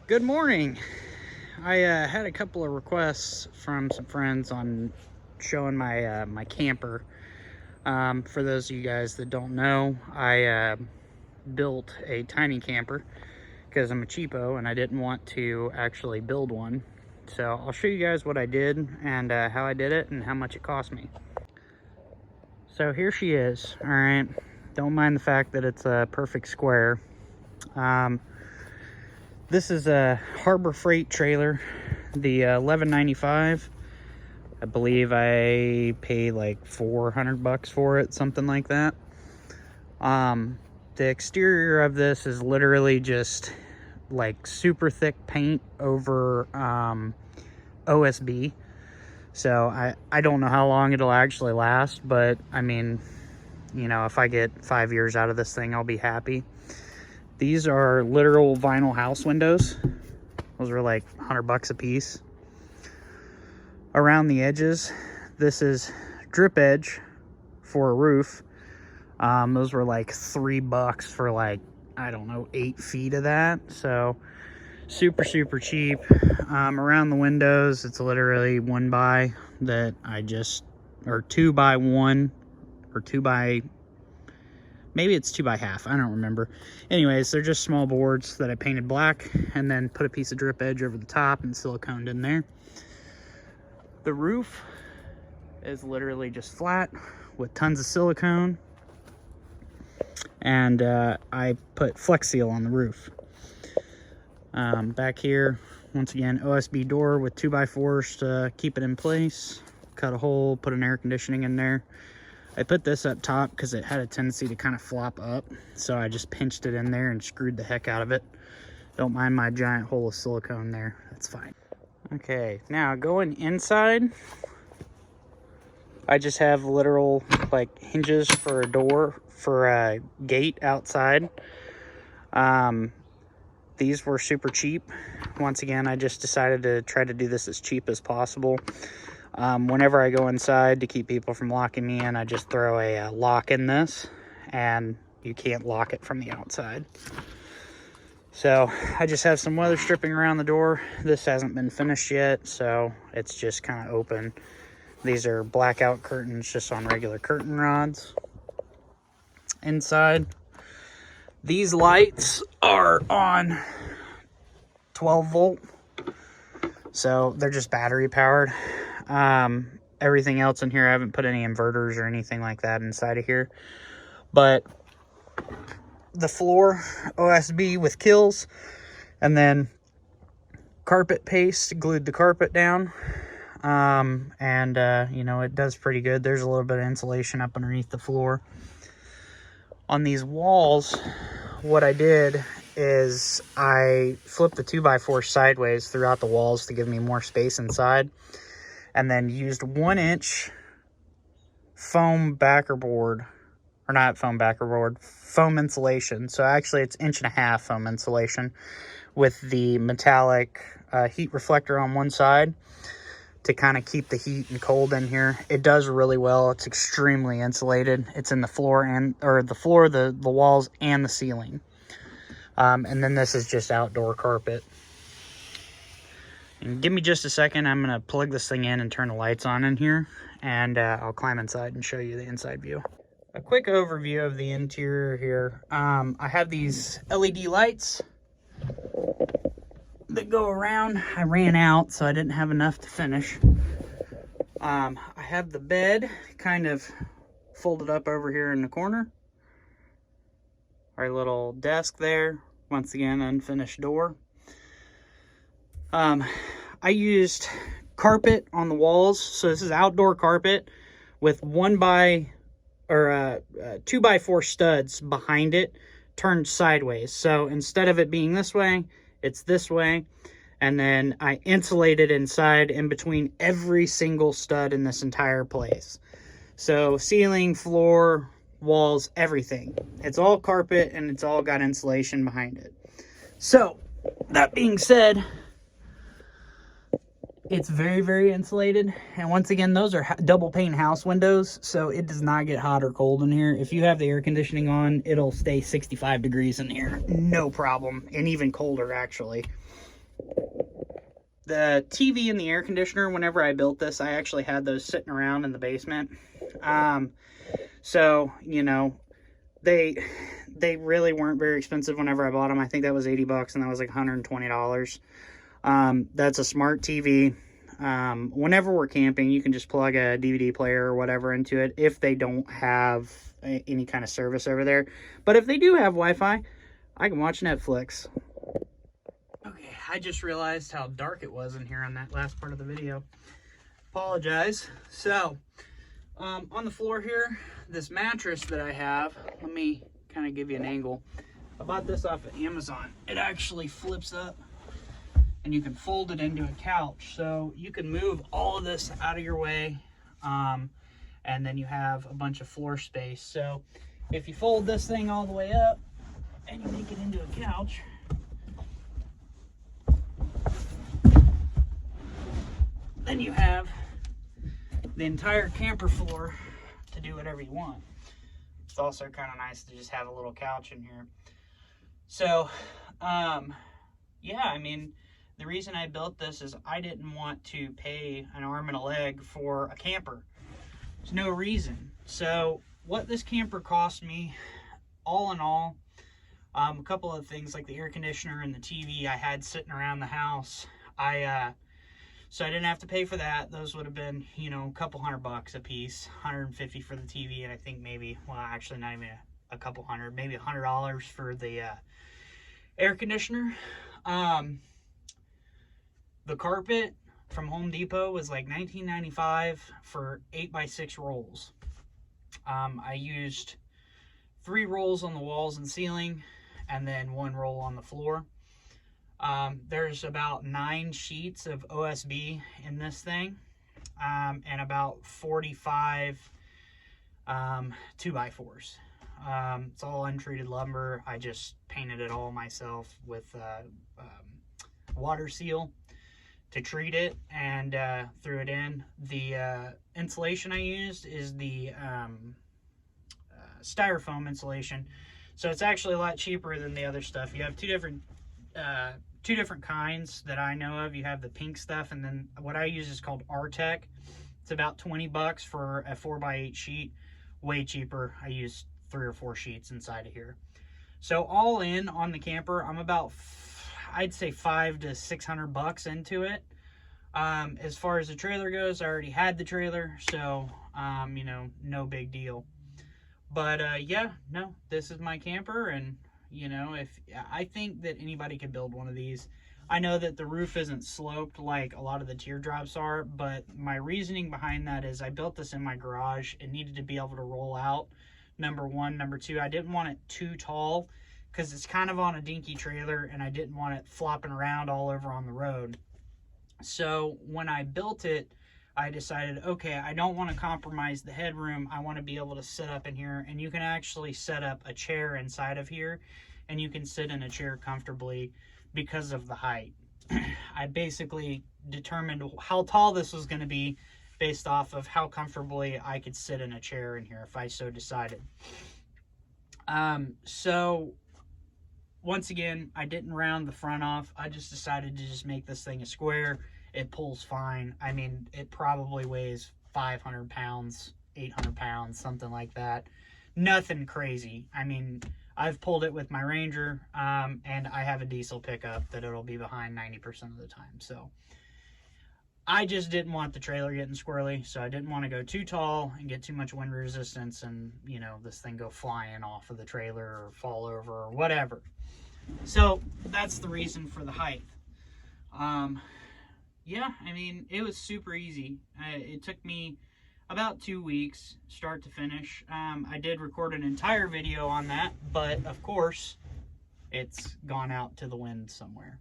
Good morning. I had a couple of requests from some friends on showing my camper. For those of you guys that don't know, I built a tiny camper because I'm a cheapo and I didn't want to actually build one. So I'll show you guys what I did and how I did it and how much it cost me. So here she is. All right. Don't mind the fact that it's a perfect square. This is a Harbor Freight trailer, the 1195. I believe I paid like $400 for it, something like that. The exterior of this is literally just like super thick paint over OSB. So I don't know how long it'll actually last, but I mean, you know, if I get 5 years out of this thing, I'll be happy. These are literal vinyl house windows. Those are like $100 a piece. Around the edges, this is drip edge for a roof. Those were like $3 for like, I don't know, 8 feet of that. So super cheap. Around the windows, it's literally 1x that I just, or 2x1, or 2x, maybe it's 2x1/2, I don't remember. Anyways, they're just small boards that I painted black and then put a piece of drip edge over the top and siliconed in there. The roof is literally just flat with tons of silicone. And I put Flex Seal on the roof. Back here, once again, OSB door with 2x4s to keep it in place. Cut a hole, put an air conditioning in there. I put this up top because it had a tendency to kind of flop up. So I just pinched it in there and screwed the heck out of it. Don't mind my giant hole of silicone there. That's fine. Okay, now going inside, I just have literal like hinges for a door, for a gate outside. These were super cheap. Once again, I just decided to try to do this as cheap as possible. Whenever I go inside to keep people from locking me in, I just throw a lock in this and you can't lock it from the outside. So I just have some weather stripping around the door. This hasn't been finished yet, so it's just kind of open. These are blackout curtains just on regular curtain rods. Inside, these lights are on 12 volt. So they're just battery powered. Everything else in here, I haven't put any inverters or anything like that inside of here. But the floor, OSB with kills, and then carpet paste, glued the carpet down. You know, it does pretty good. There's a little bit of insulation up underneath the floor. On these walls, what I did is I flipped the 2x4 sideways throughout the walls to give me more space inside, and then used 1-inch foam backer board, or not foam backer board, foam insulation. So actually it's 1.5 inch foam insulation with the metallic heat reflector on one side to kind of keep the heat and cold in here. It does really well. It's extremely insulated. It's in the floor and, or the floor, the walls, and the ceiling. And then this is just outdoor carpet. And give me just a second. I'm gonna plug this thing in and turn the lights on in here, and I'll climb inside and show you the inside view. A quick overview of the interior here. I have these LED lights that go around. I ran out, so I didn't have enough to finish. I have the bed kind of folded up over here in the corner. Our little desk there. Once again, unfinished door. I used carpet on the walls. So this is outdoor carpet with 2x4 studs behind it turned sideways. So instead of it being this way, it's this way. And then I insulated inside in between every single stud in this entire place. So ceiling, floor, walls, everything. It's all carpet and it's all got insulation behind it. So that being said, it's very insulated. And once again, those are double pane house windows, so it does not get hot or cold in here. If you have the air conditioning on, it'll stay 65 degrees in here, no problem, and even colder actually. The TV and the air conditioner, whenever I built this, I actually had those sitting around in the basement. So, you know, they really weren't very expensive whenever I bought them. I think that was 80 bucks and that was like $120. That's a smart TV. Whenever we're camping, you can just plug a DVD player or whatever into it if they don't have any kind of service over there. But if they do have Wi-Fi, I can watch Netflix. Okay, I just realized how dark it was in here on that last part of the video. Apologize. So, on the floor here, this mattress that I have, let me kind of give you an angle. I bought this off of Amazon. It actually flips up and you can fold it into a couch. So you can move all of this out of your way, and then you have a bunch of floor space. So if you fold this thing all the way up and you make it into a couch, then you have the entire camper floor to do whatever you want. It's also kind of nice to just have a little couch in here. So, yeah, I mean, the reason I built this is I didn't want to pay an arm and a leg for a camper. There's no reason. So what this camper cost me, all in all, a couple of things like the air conditioner and the TV I had sitting around the house. So I didn't have to pay for that. Those would have been, you know, a couple $100 a piece, $150 for the TV, and I think maybe, well, actually not even a couple hundred, maybe $100 for the air conditioner. The carpet from Home Depot was like $19.95 for 8x6 rolls. I used 3 rolls on the walls and ceiling, and then 1 roll on the floor. There's about 9 sheets of OSB in this thing, and about 45 2x4s. It's all untreated lumber. I just painted it all myself with water seal to treat it, and threw it in. The insulation I used is the styrofoam insulation, so it's actually a lot cheaper than the other stuff. You have two different kinds that I know of. You have the pink stuff, and then what I use is called Artec. It's about 20 bucks for a 4x8 sheet. Way cheaper. I use 3 or 4 sheets inside of here. So all in on the camper, I'm about, I'd say $500 to $600 into it. As far as the trailer goes, I already had the trailer, so you know, no big deal. But yeah, no, this is my camper, and you know, if I think that anybody could build one of these. I know that the roof isn't sloped like a lot of the teardrops are, but my reasoning behind that is I built this in my garage. It needed to be able to roll out, number one. Number two, I didn't want it too tall because it's kind of on a dinky trailer, and I didn't want it flopping around all over on the road. So when I built it, I decided, okay, I don't want to compromise the headroom. I want to be able to sit up in here, and you can actually set up a chair inside of here, and you can sit in a chair comfortably because of the height. I basically determined how tall this was going to be based off of how comfortably I could sit in a chair in here if I so decided. So once again, I didn't round the front off. I just decided to just make this thing a square. It pulls fine. I mean, it probably weighs 500 pounds, 800 pounds, something like that. Nothing crazy. I mean, I've pulled it with my Ranger, and I have a diesel pickup that it'll be behind 90% of the time. So I just didn't want the trailer getting squirrely, so I didn't want to go too tall and get too much wind resistance and, you know, this thing go flying off of the trailer or fall over or whatever. So that's the reason for the height. Yeah, I mean, it was super easy. It took me about 2 weeks, start to finish. I did record an entire video on that, but of course, it's gone out to the wind somewhere.